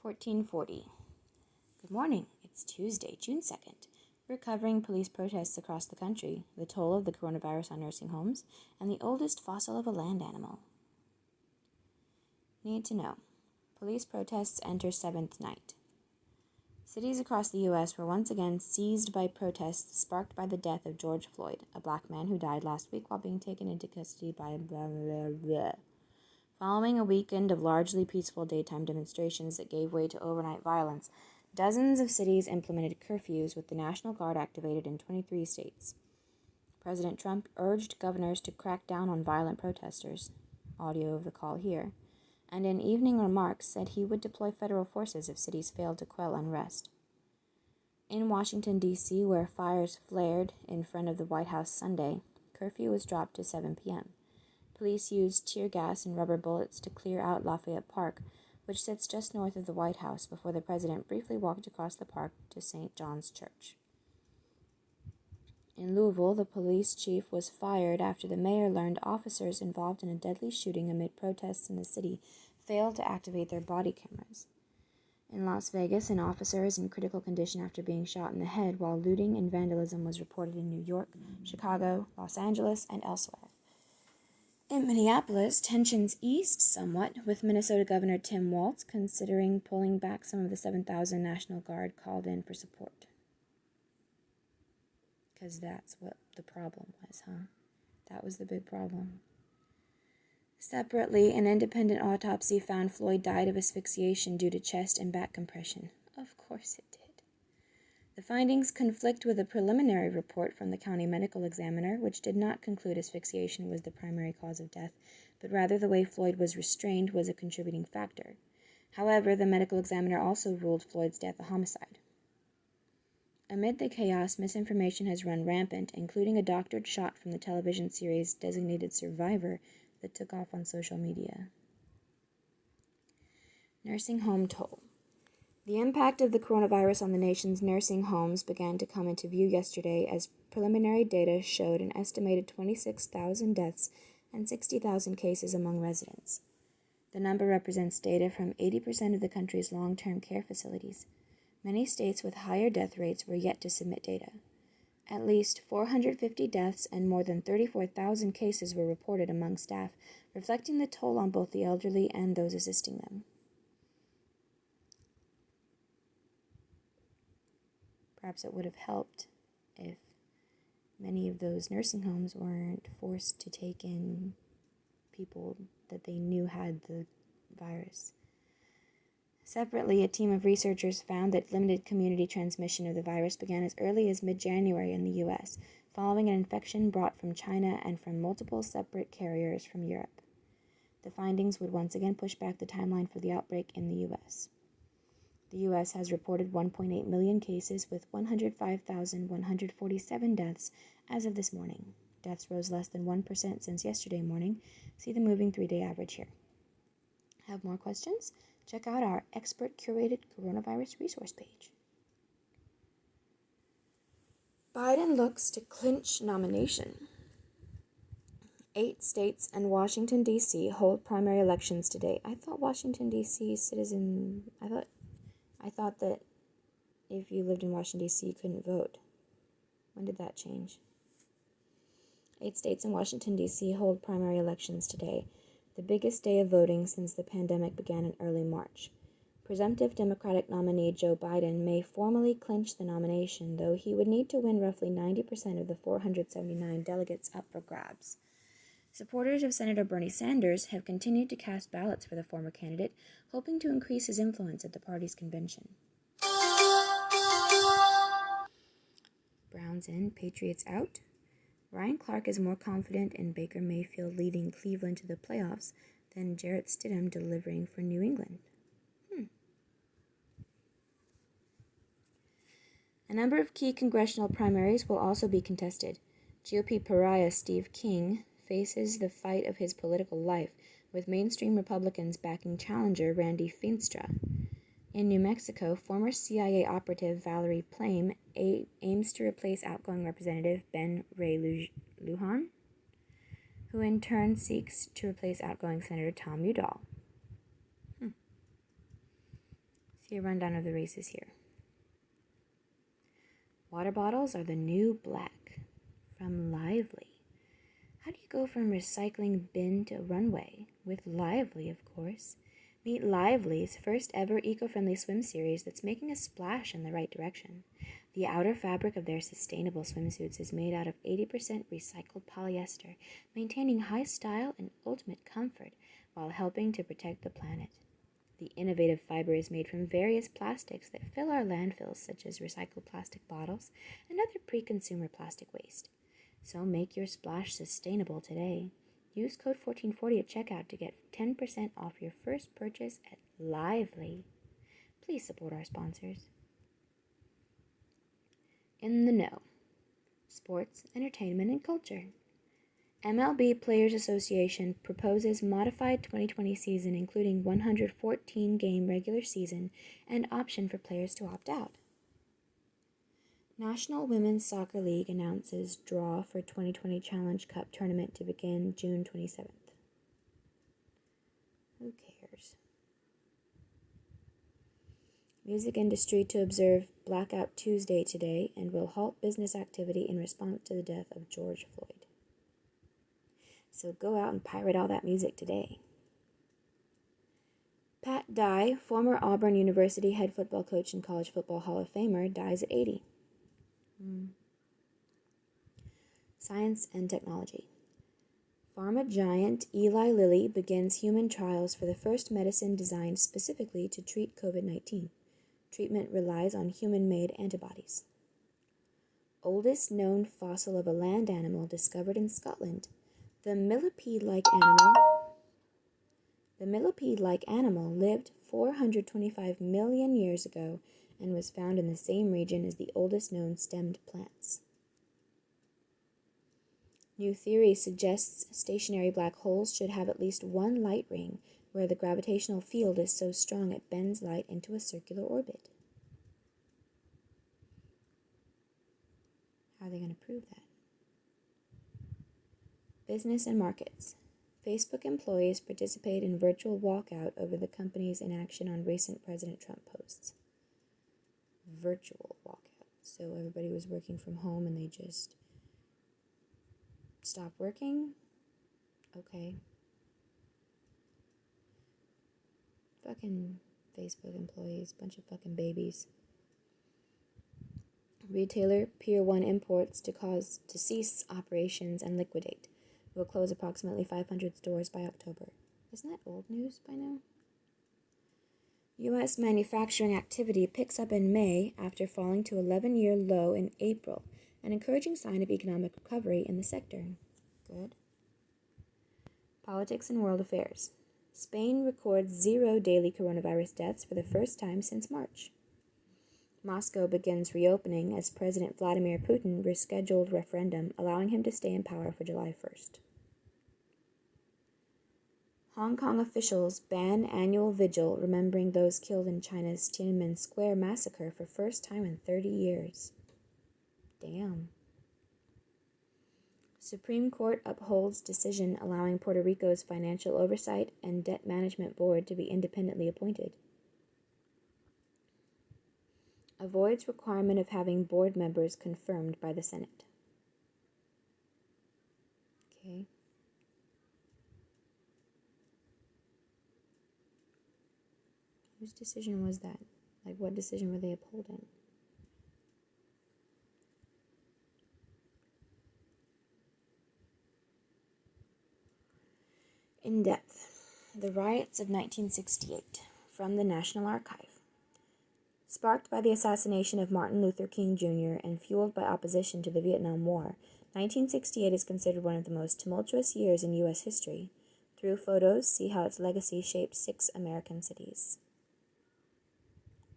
1440. Good morning. It's Tuesday, June 2nd. We're covering police protests across the country, the toll of the coronavirus on nursing homes, and the oldest fossil of a land animal. Need to know. Police protests enter seventh night. Cities across the U.S. were once again seized by protests sparked by the death of George Floyd, a black man who died last week while being taken into custody by blah, blah, blah. Following a weekend of largely peaceful daytime demonstrations that gave way to overnight violence, dozens of cities implemented curfews with the National Guard activated in 23 states. President Trump urged governors to crack down on violent protesters, audio of the call here, and in evening remarks said he would deploy federal forces if cities failed to quell unrest. In Washington, D.C., where fires flared in front of the White House Sunday, curfew was dropped to 7 p.m. Police used tear gas and rubber bullets to clear out Lafayette Park, which sits just north of the White House, before the president briefly walked across the park to St. John's Church. In Louisville, the police chief was fired after the mayor learned officers involved in a deadly shooting amid protests in the city failed to activate their body cameras. In Las Vegas, an officer is in critical condition after being shot in the head, while looting and vandalism was reported in New York, Chicago, Los Angeles, and elsewhere. In Minneapolis, tensions eased somewhat, with Minnesota Governor Tim Walz considering pulling back some of the 7,000 National Guard called in for support. Because that's what the problem was, huh? That was the big problem. Separately, an independent autopsy found Floyd died of asphyxiation due to chest and back compression. Of course it did. The findings conflict with a preliminary report from the county medical examiner, which did not conclude asphyxiation was the primary cause of death, but rather the way Floyd was restrained was a contributing factor. However, the medical examiner also ruled Floyd's death a homicide. Amid the chaos, misinformation has run rampant, including a doctored shot from the television series Designated Survivor that took off on social media. Nursing home toll. The impact of the coronavirus on the nation's nursing homes began to come into view yesterday as preliminary data showed an estimated 26,000 deaths and 60,000 cases among residents. The number represents data from 80% of the country's long-term care facilities. Many states with higher death rates were yet to submit data. At least 450 deaths and more than 34,000 cases were reported among staff, reflecting the toll on both the elderly and those assisting them. Perhaps it would have helped if many of those nursing homes weren't forced to take in people that they knew had the virus. Separately, a team of researchers found that limited community transmission of the virus began as early as mid-January in the U.S., following an infection brought from China and from multiple separate carriers from Europe. The findings would once again push back the timeline for the outbreak in the U.S. The U.S. has reported 1.8 million cases with 105,147 deaths as of this morning. Deaths rose less than 1% since yesterday morning. See the moving 3-day average here. Have more questions? Check out our expert-curated coronavirus resource page. Biden looks to clinch nomination. 8 states and Washington, D.C. hold primary elections today. I thought Washington, D.C. I thought that if you lived in Washington, D.C., you couldn't vote. When did that change? 8 states and Washington, D.C. hold primary elections today, the biggest day of voting since the pandemic began in early March. Presumptive Democratic nominee Joe Biden may formally clinch the nomination, though he would need to win roughly 90% of the 479 delegates up for grabs. Supporters of Senator Bernie Sanders have continued to cast ballots for the former candidate, hoping to increase his influence at the party's convention. Browns in, Patriots out. Ryan Clark is more confident in Baker Mayfield leading Cleveland to the playoffs than Jarrett Stidham delivering for New England. A number of key congressional primaries will also be contested. GOP pariah Steve King faces the fight of his political life, with mainstream Republicans backing challenger Randy Feenstra. In New Mexico, former CIA operative Valerie Plame aims to replace outgoing Representative Ben Ray Lujan, who in turn seeks to replace outgoing Senator Tom Udall. Okay, rundown of the races here. Water bottles are the new black from Lively. How do you go from recycling bin to runway? With Lively, of course. Meet Lively's first ever eco-friendly swim series that's making a splash in the right direction. The outer fabric of their sustainable swimsuits is made out of 80% recycled polyester, maintaining high style and ultimate comfort while helping to protect the planet. The innovative fiber is made from various plastics that fill our landfills, such as recycled plastic bottles and other pre-consumer plastic waste. So make your splash sustainable today. Use code 1440 at checkout to get 10% off your first purchase at Lively. Please support our sponsors. In the know. Sports, entertainment, and culture. MLB Players Association proposes modified 2020 season including 114-game regular season and option for players to opt out. National Women's Soccer League announces draw for 2020 Challenge Cup tournament to begin June 27th. Who cares? Music industry to observe Blackout Tuesday today and will halt business activity in response to the death of George Floyd. So go out and pirate all that music today. Pat Dye, former Auburn University head football coach and College Football Hall of Famer, dies at 80. Science and technology. Pharma giant Eli Lilly begins human trials for the first medicine designed specifically to treat COVID-19. Treatment relies on human-made antibodies. Oldest known fossil of a land animal discovered in Scotland. The millipede-like animal lived 425 million years ago and was found in the same region as the oldest known stemmed plants. New theory suggests stationary black holes should have at least one light ring where the gravitational field is so strong it bends light into a circular orbit. How are they going to prove that? Business and markets. Facebook employees participate in virtual walkout over the company's inaction on recent President Trump posts. Virtual walkout. So everybody was working from home and they just stopped working? Okay. Fucking Facebook employees, bunch of fucking babies. Retailer Pier 1 Imports to cease operations and liquidate. Will close approximately 500 stores by October. Isn't that old news by now? U.S. manufacturing activity picks up in May after falling to 11-year low in April, an encouraging sign of economic recovery in the sector. Good. Politics and world affairs. Spain records 0 daily coronavirus deaths for the first time since March. Moscow begins reopening as President Vladimir Putin rescheduled referendum allowing him to stay in power for July 1st. Hong Kong officials ban annual vigil remembering those killed in China's Tiananmen Square massacre for first time in 30 years. Damn. Supreme Court upholds decision allowing Puerto Rico's Financial Oversight and Debt Management Board to be independently appointed. Avoids requirement of having board members confirmed by the Senate. Okay. Whose decision was that? Like, what decision were they upholding? In depth. The riots of 1968 from the National Archive. Sparked by the assassination of Martin Luther King Jr. and fueled by opposition to the Vietnam War, 1968 is considered one of the most tumultuous years in U.S. history. Through photos, see how its legacy shaped 6 American cities.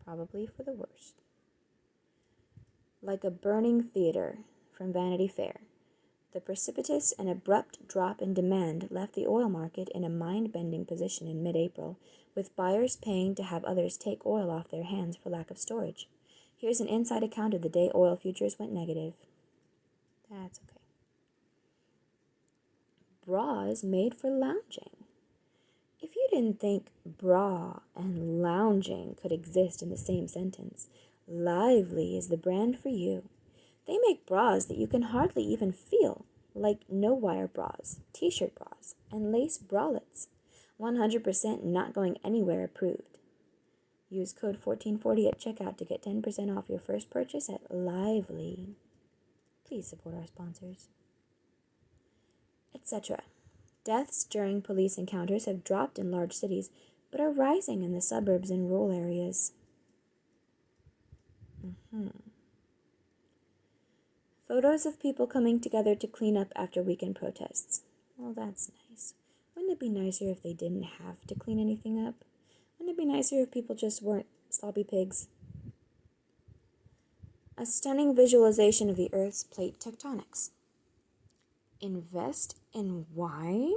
Probably for the worst. Like a burning theater from Vanity Fair, the precipitous and abrupt drop in demand left the oil market in a mind-bending position in mid-April, with buyers paying to have others take oil off their hands for lack of storage. Here's an inside account of the day oil futures went negative. That's okay. Bras made for lounging. If you didn't think bra and lounging lounging could exist in the same sentence. Lively is the brand for you. They make bras that you can hardly even feel, like no-wire bras, t-shirt bras, and lace bralettes. 100% not going anywhere approved. Use code 1440 at checkout to get 10% off your first purchase at Lively. Please support our sponsors. Etc. Deaths during police encounters have dropped in large cities, but are rising in the suburbs and rural areas. Photos of people coming together to clean up after weekend protests. Well, that's nice. Wouldn't it be nicer if they didn't have to clean anything up? Wouldn't it be nicer if people just weren't sloppy pigs? A stunning visualization of the Earth's plate tectonics. Invest in wine?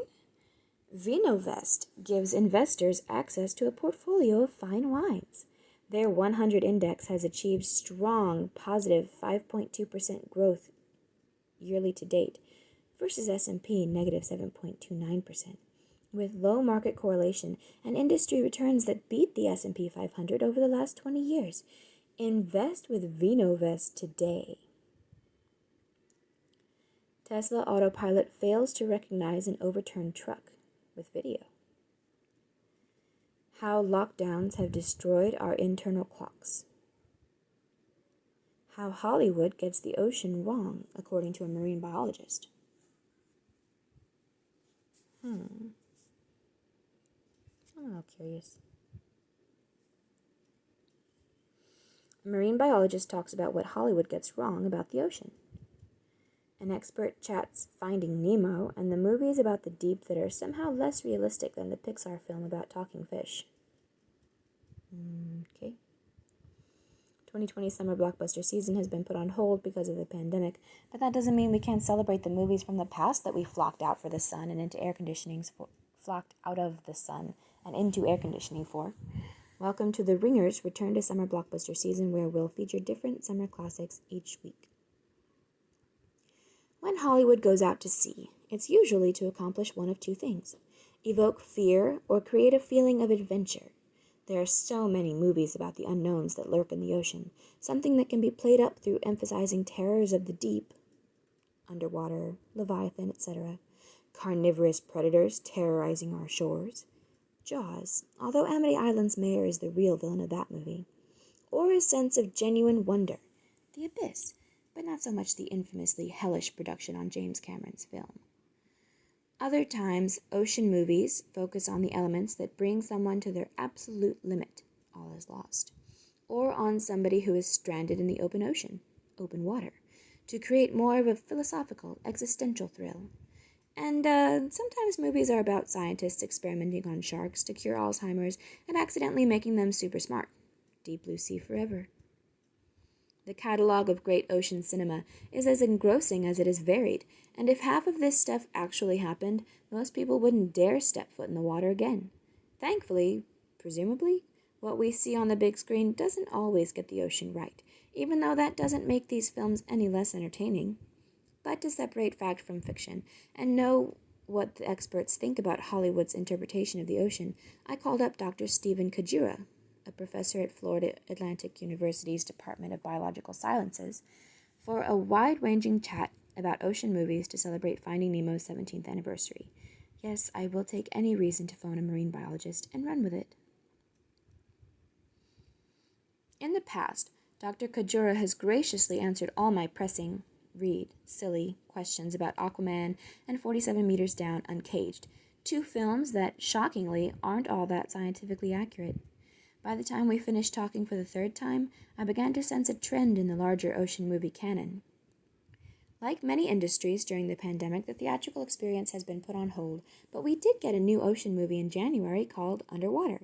Vinovest gives investors access to a portfolio of fine wines. Their 100 index has achieved strong positive 5.2% growth yearly to date versus S&P negative 7.29%, with low market correlation and industry returns that beat the S&P 500 over the last 20 years. Invest with Vinovest today. Tesla Autopilot fails to recognize an overturned truck with video. How lockdowns have destroyed our internal clocks. How Hollywood gets the ocean wrong, according to a marine biologist. I'm a little curious. A marine biologist talks about what Hollywood gets wrong about the ocean. An expert chats Finding Nemo and the movies about the deep that are somehow less realistic than the Pixar film about talking fish. Okay. 2020 summer blockbuster season has been put on hold because of the pandemic, but that doesn't mean we can't celebrate the movies from the past that we flocked out for the sun and into air conditioning flocked out of the sun and into air conditioning for. Welcome to The Ringer's return to summer blockbuster season, where we'll feature different summer classics each week. When Hollywood goes out to sea, it's usually to accomplish one of two things: evoke fear or create a feeling of adventure. There are so many movies about the unknowns that lurk in the ocean, something that can be played up through emphasizing terrors of the deep, underwater, Leviathan, etc., carnivorous predators terrorizing our shores, Jaws, although Amity Island's mayor is the real villain of that movie, or a sense of genuine wonder, The Abyss, but not so much the infamously hellish production on James Cameron's film. Other times, ocean movies focus on the elements that bring someone to their absolute limit, all is lost, or on somebody who is stranded in the open ocean, open water, to create more of a philosophical, existential thrill. And sometimes movies are about scientists experimenting on sharks to cure Alzheimer's and accidentally making them super smart. Deep Blue Sea forever. The catalog of great ocean cinema is as engrossing as it is varied, and if half of this stuff actually happened, most people wouldn't dare step foot in the water again. Thankfully, presumably, what we see on the big screen doesn't always get the ocean right, even though that doesn't make these films any less entertaining. But to separate fact from fiction and know what the experts think about Hollywood's interpretation of the ocean, I called up Dr. Stephen Kajura, a professor at Florida Atlantic University's Department of Biological Sciences, for a wide-ranging chat about ocean movies to celebrate Finding Nemo's 17th anniversary. Yes, I will take any reason to phone a marine biologist and run with it. In the past, Dr. Kajura has graciously answered all my pressing, silly questions about Aquaman and 47 Meters Down Uncaged, two films that, shockingly, aren't all that scientifically accurate. By the time we finished talking for the third time, I began to sense a trend in the larger ocean movie canon. Like many industries during the pandemic, the theatrical experience has been put on hold, but we did get a new ocean movie in January called Underwater.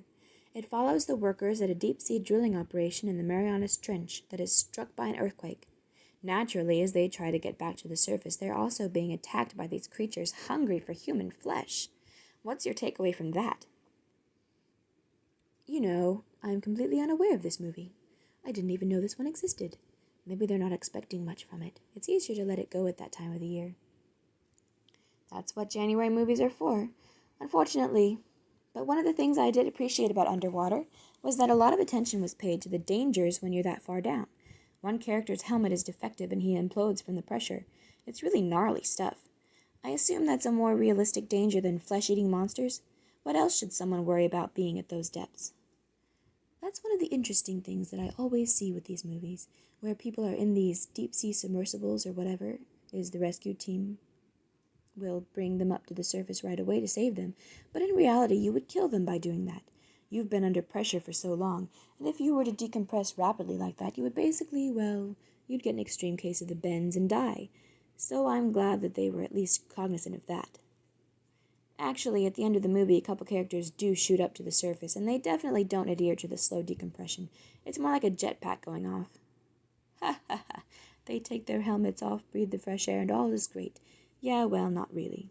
It follows the workers at a deep-sea drilling operation in the Marianas Trench that is struck by an earthquake. Naturally, as they try to get back to the surface, they're also being attacked by these creatures hungry for human flesh. What's your takeaway from that? You know, I'm completely unaware of this movie. I didn't even know this one existed. Maybe they're not expecting much from it. It's easier to let it go at that time of the year. That's what January movies are for, unfortunately. But one of the things I did appreciate about Underwater was that a lot of attention was paid to the dangers when you're that far down. One character's helmet is defective and he implodes from the pressure. It's really gnarly stuff. I assume that's a more realistic danger than flesh-eating monsters. What else should someone worry about being at those depths? That's one of the interesting things that I always see with these movies, where people are in these deep-sea submersibles or whatever is the rescue team will bring them up to the surface right away to save them, but in reality you would kill them by doing that. You've been under pressure for so long, and if you were to decompress rapidly like that, you would basically, well, you'd get an extreme case of the bends and die. So I'm glad that they were at least cognizant of that. Actually, at the end of the movie, a couple characters do shoot up to the surface, and they definitely don't adhere to the slow decompression. It's more like a jetpack going off. Ha ha ha. They take their helmets off, breathe the fresh air, and all is great. Yeah, well, not really.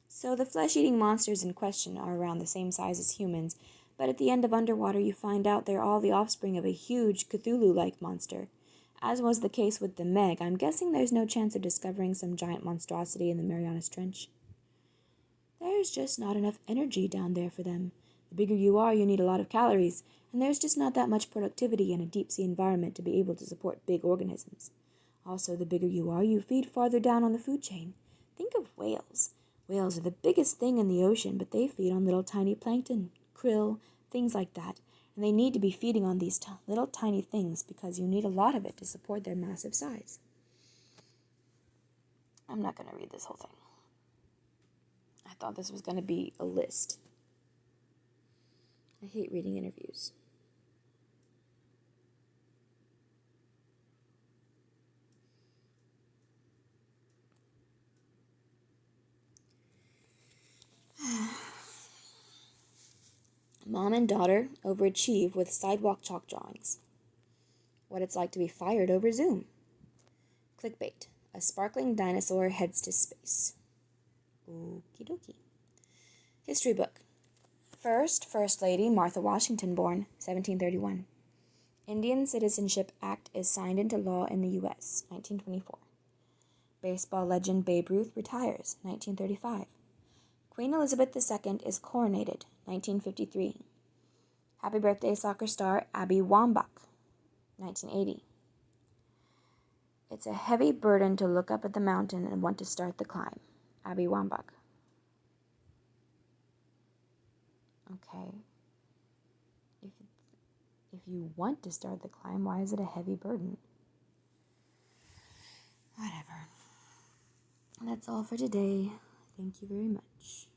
So the flesh-eating monsters in question are around the same size as humans, but at the end of Underwater you find out they're all the offspring of a huge Cthulhu-like monster. As was the case with the Meg, I'm guessing there's no chance of discovering some giant monstrosity in the Marianas Trench. There's just not enough energy down there for them. The bigger you are, you need a lot of calories, and there's just not that much productivity in a deep-sea environment to be able to support big organisms. Also, the bigger you are, you feed farther down on the food chain. Think of whales. Whales are the biggest thing in the ocean, but they feed on little tiny plankton, krill, things like that. And they need to be feeding on these little tiny things because you need a lot of it to support their massive size. I'm not going to read this whole thing. I thought this was going to be a list. I hate reading interviews. Mom and daughter overachieve with sidewalk chalk drawings. What it's like to be fired over Zoom. Clickbait. A sparkling dinosaur heads to space. Okie dokie. History book. First Lady Martha Washington born, 1731. Indian Citizenship Act is signed into law in the U.S., 1924. Baseball legend Babe Ruth retires, 1935. Queen Elizabeth II is coronated, 1953. Happy birthday soccer star Abby Wambach, 1980. It's a heavy burden to look up at the mountain and want to start the climb. Abby Wambach. Okay. If you want to start the climb, why is it a heavy burden? Whatever. That's all for today. Thank you very much.